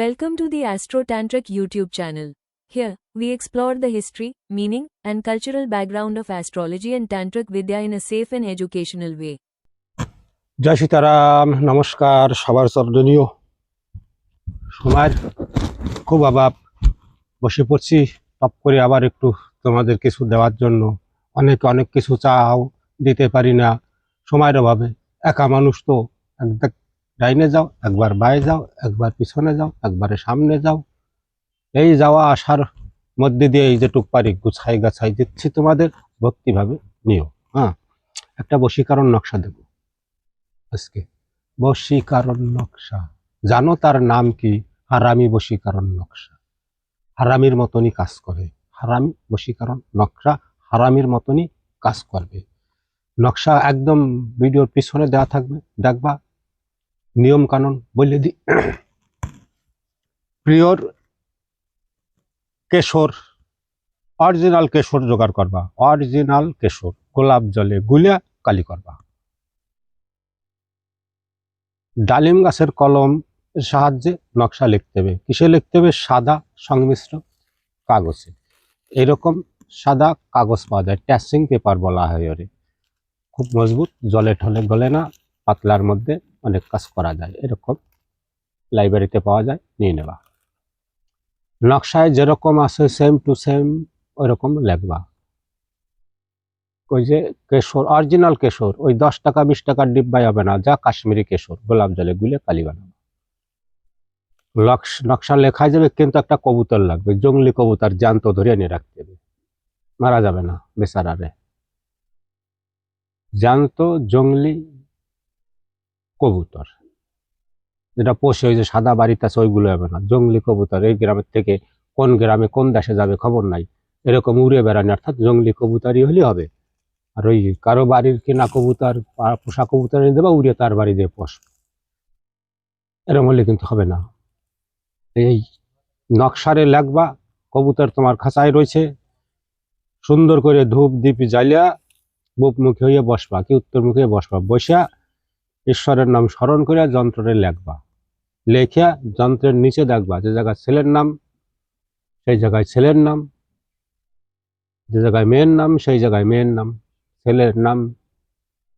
Welcome to the Astro Tantric YouTube channel. Here, we explore the history, meaning, and cultural background of astrology and Tantric Vidya in a safe and educational way. জয় সীতারাম, নমস্কার। সবার শ্রদ্ধনীয় সময়ের খুব অভাব, বসে পড়ছি top করে আবার একটু তোমাদের কিছু দেওয়ার জন্য। অনেক কিছু চাও, দিতে পারি না সময়ের অভাবে। একা মানুষ তো, একবার ডাইনে যাও, একবার বায়ে যাও, একবার পিছনে যাও, একবারে সামনে যাও, এই যাওয়া আসার মধ্যে দিয়ে এই যে টুকপারি গুছাই গাছাই দিচ্ছি তোমাদের, ভক্তিভাবে নিও। একটা বশীকরণ নকশা দেব আজকে। বশীকরণ নকশা জানো তার নাম কি? হারামি বশীকরণ নকশা। হারামির মতনই কাজ করে। হারামি বশীকরণ নকশা হারামির মতনই কাজ করবে। নকশা একদম ভিডিওর পিছনে দেওয়া থাকবে, দেখবা। নিয়ম কানুন বলে দি। প্রিয়র কেশর, অরিজিনাল কেশর জোগাড় করবা। অরিজিনাল কেশর গোলাপ জলে গুলিয়া কালি করবা। ডালিম গাছের কলম সাহায্যে নকশা লিখতে হবে। কিসে লিখতে হবে? সাদা সংমিশ্র কাগজে। এরকম সাদা কাগজ পাওয়া যায়, ট্যাসিং পেপার বলা হয় ওরে। খুব মজবুত, জলে ঠলে গলে না, পাতলার মধ্যে অনেক কাজ করা যায়। এরকম লাইব্রেরিতে পাওয়া যায়, নিয়ে নেবা। নকশায় যেরকম আছে সেম টু সেম ওইরকম লিখবা। ওই যে কেশর, অরিজিনাল কেশর, ওই 10 টাকা 20 টাকার ডিব্বাই হবে না, যা কাশ্মীরি কেশর গোলাপ জলে গুলে কালি বানাবো। নকশা লেখা যাবে, কিন্তু একটা কবুতর লাগবে, জঙ্গলি কবুতর, জ্যান্ত ধরে এনে রাখতে হবে, মারা যাবে না বেচারারে। জ্যান্ত জঙ্গলি কবুতর যেটা পোষে, ওই যে সাদা বাড়িতে আছে ওইগুলো হবে না, জঙ্গলি কবুতর। এই গ্রামের থেকে কোন গ্রামে কোন দেশে যাবে খবর নাই, এরকম উড়ে বেড়ানো, অর্থাৎ জঙ্গলি কবুতরই হলে হবে। আর ওই কারো বাড়ির কেনা কবুতর, পোষা কবুতর এনে দেবা, উড়ে তার বাড়ি দিয়ে পোষবে, এরকম হলে কিন্তু হবে না। এই নকশারে লাগবা। কবুতর তোমার খাঁচায় রয়েছে, সুন্দর করে ধূপ দীপ জ্বালিয়া বুক মুখে হইয়া বসবা, কি উত্তর মুখে বসবা। বসিয়া ঈশ্বরের নাম স্মরণ করিয়া যন্ত্রে লেখবা। লেখিয়া যন্ত্রের নিচে দেখবা, যে জায়গায় ছেলের নাম সেই জায়গায় ছেলের নাম, যে জায়গায় মেয়ের নাম সেই জায়গায় মেয়ের নাম। ছেলের নাম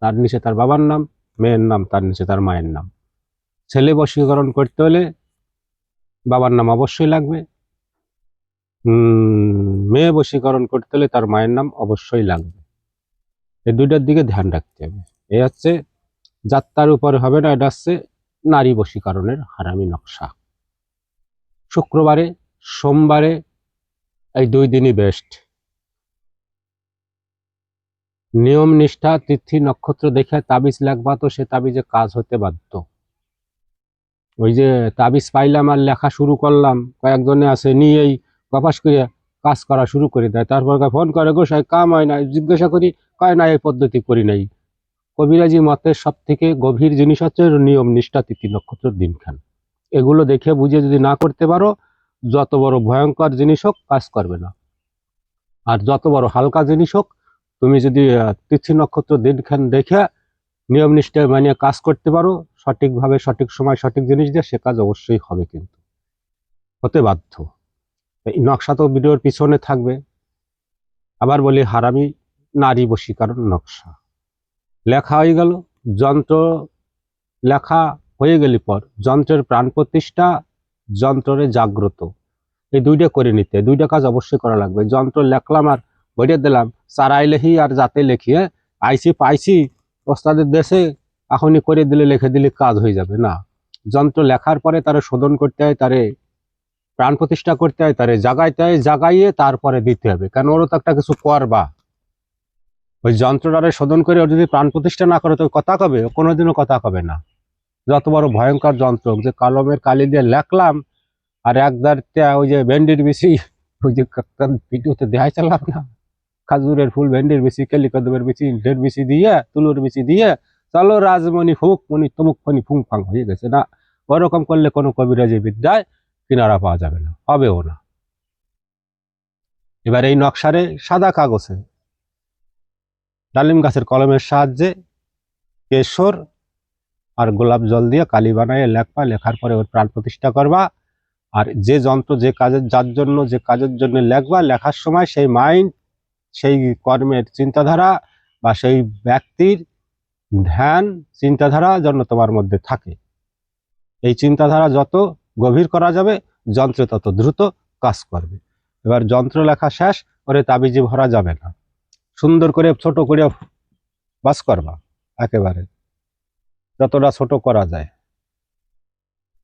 তার নিচে তার বাবার নাম, মেয়ের নাম তার নিচে তার মায়ের নাম। ছেলে বশীকরণ করতে হলে বাবার নাম অবশ্যই লাগবে, মেয়ে বশীকরণ করতে হলে তার মায়ের নাম অবশ্যই লাগবে। এই দুইটার দিকে ধ্যান রাখতে হবে। এই হচ্ছে যাত্রার উপরে হবে না, এটা হচ্ছে নারী বশীকরণের হারামি নকশা। শুক্রবারে, সোমবারে, এই 2 দিনই বেস্ট। নিয়ম নিষ্ঠা তিথি নক্ষত্র দেখে তাবিজ লাগবা, তো সে তাবিজে কাজ হতে বাধ্য। ওই যে তাবিজ পাইলাম আর লেখা শুরু করলাম, কয়েকজনে আছে নিয়েই গপাস করে কাজ করা শুরু করে দেয়। তারপর ফোন করে, গোসাই কাম হয় না, জিজ্ঞাসা করি, কয় না এই পদ্ধতি করি নাই। কবিরাজি মতের সব থেকে গভীর জিনিস হচ্ছে নিয়ম নিষ্ঠা তিথি নক্ষত্র দিনখান। এগুলো দেখে বুঝে যদি না করতে পারো, যত বড় ভয়ঙ্কর জিনিস হোক কাজ করবে না। আর যত বড় হালকা জিনিস হোক, তুমি যদি তিথি নক্ষত্র দিনখান দেখে নিয়ম নিষ্ঠায় মানিয়ে কাজ করতে পারো, সঠিকভাবে সঠিক সময় সঠিক জিনিস দিয়ে, সে কাজ অবশ্যই হবে, কিন্তু হতে বাধ্য। এই নকশা তো ভিডিওর পিছনে থাকবে। আবার বলি, হারামি নারী বশীকরণ নকশা লেখা হয়ে গেল। যন্ত্র লেখা হয়ে গেলে পর যন্ত্রের প্রাণ প্রতিষ্ঠা, যন্ত্রের জাগ্রত, এই দুইটা করে নিতে, দুইটা কাজ অবশ্যই করা লাগবে। যন্ত্র লেখলাম আর বইটা দিলাম, চারাই লেখি আর যাতে লেখি, আইসি পাইছি ওস্তাদের দেশে এখনই করে দিলে, লিখে দিলে কাজ হয়ে যাবে না। যন্ত্র লেখার পরে তারে শোধন করতে হয়, তারে প্রাণ প্রতিষ্ঠা করতে হয়, তারে জাগাইতে হয়, জাগাইয়ে তারপরে দিতে হবে, কারণ ওরও তো একটা কিছু করবা। ওই যন্ত্রটারে শোধন করে ওর যদি প্রাণ প্রতিষ্ঠা না করে, তো কথা কবে? কোনোদিনও কথা কবে না। যত বড় ভয়ঙ্কর যন্ত্র, যে কলমের কালি দিয়ে লেখলাম আর একদারটা ওই যে ভেন্ডির বেশি, ওই যে ভিডিওতে দেখাই চালাম না, খাজুরের ফুল, ভেন্ডির বেশি, কেলিকদমের বেশি, ঢের বেশি দিয়ে, তুলোর বেশি দিয়ে, চলো রাজমণি ফুক মণি তমুক ফণি ফুং ফাং হয়ে গেছে না। ওরকম করলে কোনো কবিরাজি বিদ্যায় কিনারা পাওয়া যাবে না, হবেও না। এবার এই নকশারে সাদা কাগজে ডালিম গাছের কলমের সাহায্যে কেশর আর গোলাপ জল দিয়ে কালি বানায় লেখবা। লেখার পরে ওর প্রাণ প্রতিষ্ঠা করবা। আর যে যন্ত্র যে কাজের যার জন্য যে কাজের জন্য লেখবা, লেখার সময় সেই মাইন্ড, সেই কর্মের চিন্তাধারা বা সেই ব্যক্তির ধ্যান চিন্তাধারা যেন তোমার মধ্যে থাকে। এই চিন্তাধারা যত গভীর করা যাবে, যন্ত্রে তত দ্রুত কাজ করবে। এবার যন্ত্র লেখা শেষ, ওরে তাবিজে ভরা যাবে না, সুন্দর করে ছোট করে বাস করবা, একেবারে যতটা ছোট করা যায়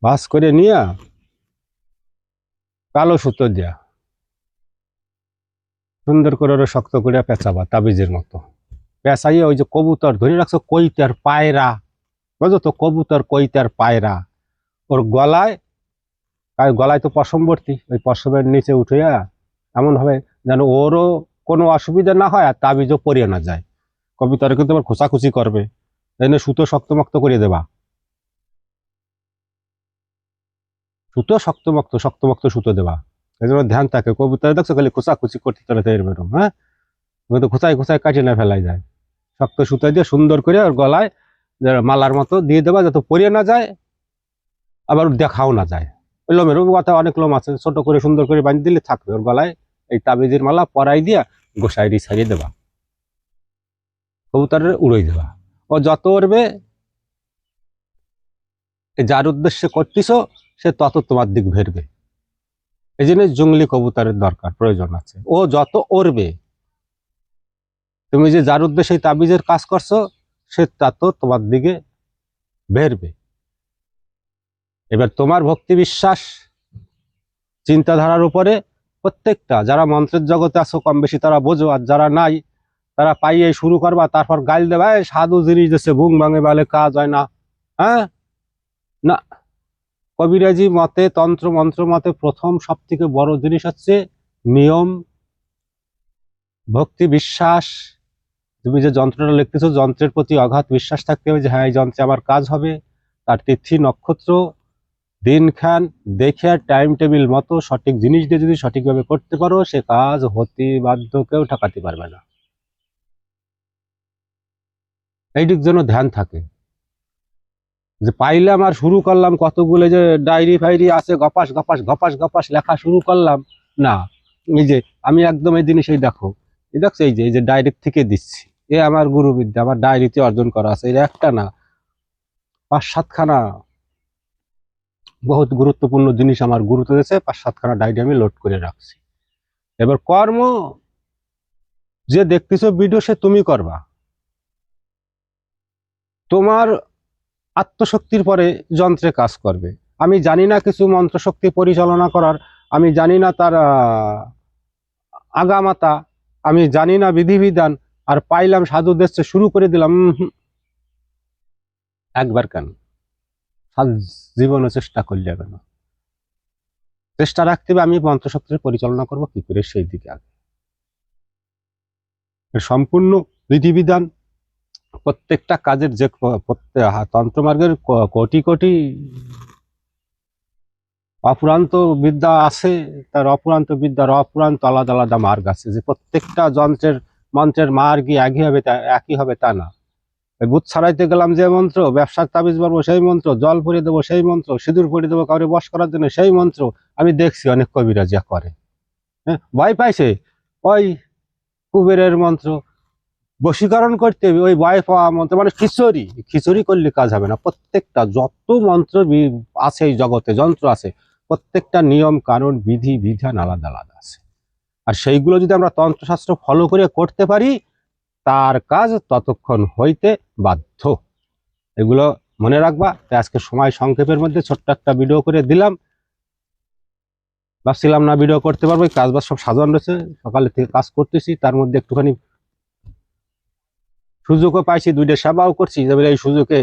বাস করে নিয়ে কালো সুতো দিয়া সুন্দর করে ওরা শক্ত করে পেঁচাবা তাবিজের মতো। পেঁচাইয়ে ওই যে কবুতর ধরে রাখছো, কইতার পায়রা, বুঝো তো, কবুতর কইতার পায়রা, ওর গলায়, গলায় তো পশম ভর্তি, ওই পশমের নিচে উঠিয়া এমন হবে যেন ওরও কোনো অসুবিধা না হয় আর তাবিজও পরিয়ে না যায়। কবুতর কিন্তু আবার খোঁচাখুচি করবে, এনে সুতো শক্তমক্ত করে দেবা, সুতো শক্তমক্ত শক্তমক্ত সুতো দেবা, এই জন্য ধ্যান থাকে। কবুতর দেখছো খালি খোঁচাখুচি করতে চলে এরকম, হ্যাঁ, তো খোঁচাই খোঁচাই কাটিয়ে না ফেলাই যায়। শক্ত সুতো দিয়ে সুন্দর করে ওর গলায় মালার মতো দিয়ে দেবা, যাতে পরিয়ে না যায় আবার দেখাও না যায়। ওই লোমের কথা, অনেক লোম আছে, ছোট করে সুন্দর করে বাঁধি দিলে থাকবে। ওর গলায় এই তাবিজের মালা পরাই দিয়া গোসাইরি ছাড়িয়ে দেবা, কবুতরের উড়াই দেবা। ও যত উড়বে, যার উদ্দেশ্যে করতেছ সে তত তোমার দিক ভেরবে। এই জন্য জঙ্গলি কবুতরের দরকার, প্রয়োজন আছে। ও যত উড়বে, তুমি যে যার উদ্দেশ্যে তাবিজের কাজ করছো সে তত তোমার দিকে বেরবে। এবার তোমার ভক্তি বিশ্বাস চিন্তাধারার উপরে প্রত্যেকটা, যারা মন্ত্রের জগতে আছো কম বেশি তারা বোঝো, আর যারা নাই তারা পাইয়ে শুরু করবা, তারপর গাইল দেবা সাধু জিনিস দিচ্ছে বুং ভাঙে বলে কাজ হয় না। হ্যাঁ, না, কবিরাজি মতে, তন্ত্র মন্ত্র মতে প্রথম সব থেকে বড় জিনিস হচ্ছে নিয়ম, ভক্তি বিশ্বাস। তুমি যে যন্ত্রটা লিখতেছো, যন্ত্রের প্রতি অগাধ বিশ্বাস থাকতে হবে যে হ্যাঁ এই যন্ত্রে আমার কাজ হবে। তার তিথি নক্ষত্র দিনখান দেখে টাইম টেবিল মতো সঠিক জিনিস দিয়ে যদি সঠিকভাবে করতে পারো, সে কাজ হতে বাধ্য, কেউ ঠকাতে পারবে না। এইদিক যেন ধ্যান থাকে, যে পাইলাম আর শুরু করলাম কতগুলো যে ডায়েরি ফাইরি আছে, গপাস গপাস গপাস গপাস লেখা শুরু করলাম না। এই যে আমি একদম এই জিনিসই দেখো, এই দেখছো, এই যে ডায়েরির থেকে দিচ্ছি, এ আমার গুরুবিদ্যা, আমার ডায়েরিতে অর্জন করা আছে। এটা একটা না, 5-7খানা বহুত গুরুত্বপূর্ণ জিনিস আমার গুরুত্ব দিয়েছে, 5-7খানা ডায়েরি আমি লোড করে রাখছি। এবার কর্ম যে দেখতেছো ভিডিও, সে তুমি করবা। তোমার আত্মশক্তির পরে যন্ত্রে কাজ করবে। আমি জানি না কিছু মন্ত্রশক্তি পরিচালনা করার, আমি জানি না তার আগামাতা, আমি জানি না বিধিবিধান, আর পাইলাম সাধু দেশে শুরু করে দিলাম। একবার কেন, জীবনে চেষ্টা করলে কেন, চেষ্টা রাখতে হবে আমি মন্ত্রশক্তির পরিচালনা করব কি করে, সেই দিকে আগে সম্পূর্ণ বিধিবিধান। প্রত্যেকটা কাজের যে তন্ত্রমার্গের কোটি কোটি অপুরান্ত বিদ্যা আছে, তার অপুরান্ত বিদ্যার অপুরান্ত আলাদা আলাদা মার্গ আছে, যে প্রত্যেকটা যন্ত্রের মন্ত্রের মার্গই একই হবে তা না। ভূত ছাড়াইতে গেলাম যে মন্ত্র, ব্যবসার তাবিজ মারবো সেই মন্ত্র, জল ভরিয়ে দেবো সেই মন্ত্র, সিঁদুর ভরিয়ে দেবো কাউরে বশ করার জন্য সেই মন্ত্র। আমি দেখছি অনেক কবিরাজ যা করে, হ্যাঁ, ভয় পাইছে ওই কুবেরের মন্ত্র, বশীকরণ করতে হবে ওই ভয় পাওয়া মন্ত্র, মানে খিচুড়ি খিচুড়ি করলে কাজ হবে না। প্রত্যেকটা যত মন্ত্র আছে এই জগতে, যন্ত্র আছে, প্রত্যেকটা নিয়ম কানুন বিধি বিধান আলাদা আলাদা আছে। আর সেইগুলো যদি আমরা তন্ত্রশাস্ত্র ফলো করে করতে পারি, তার কাজ ততক্ষণ হইতে বাধ্য। এগুলো মনে রাখবা। আজকে সময় সংক্ষেপের মধ্যে ছোট্ট একটা ভিডিও করে দিলাম, ভাবছিলাম না ভিডিও করতে পারবো, কাজ বাজ সব সাজানো রয়েছে, সকালে থেকে কাজ করতেছি, তার মধ্যে একটুখানি সুযোগও পাইছি, 2টা সেবাও করছি, এবার এই সুযোগে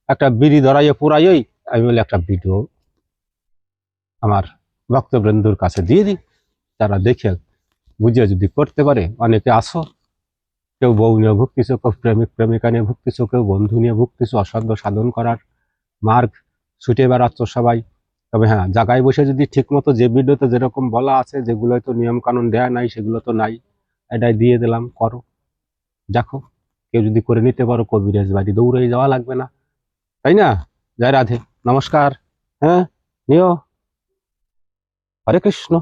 একটা বিড়ি ধরাইয়ে পুরাইই আমি বলে একটা ভিডিও আমার ভক্তবৃন্দুর কাছে দিয়ে দিই, তারা দেখে বুঝিয়ে যদি করতে পারে। অনেকে আসো, কেউ বউ নিয়ে ভুগতেছো, কেউ প্রেমিক প্রেমিকা নিয়ে ভুগতেছো, কেউ বন্ধু নিয়ে ভুগতেছো, অসাধ্য সাধন করার মার্গ ছুটে বেড়াচ্ছ সবাই। তবে হ্যাঁ, জায়গায় বসে যদি ঠিক মতো যে ভিডিওতে যেরকম বলা আছে, যেগুলো তো নিয়ম কানুন দেয়া নাই সেগুলো তো নাই, এটাই দিয়ে দিলাম, করো, দেখো। কেউ যদি করে নিতে পারো, কবিরাজ বাড়ি দৌড়ে যাওয়া লাগবে না, তাই না? জয় রাধে, নমস্কার। হ্যাঁ, নিও। হরে কৃষ্ণ।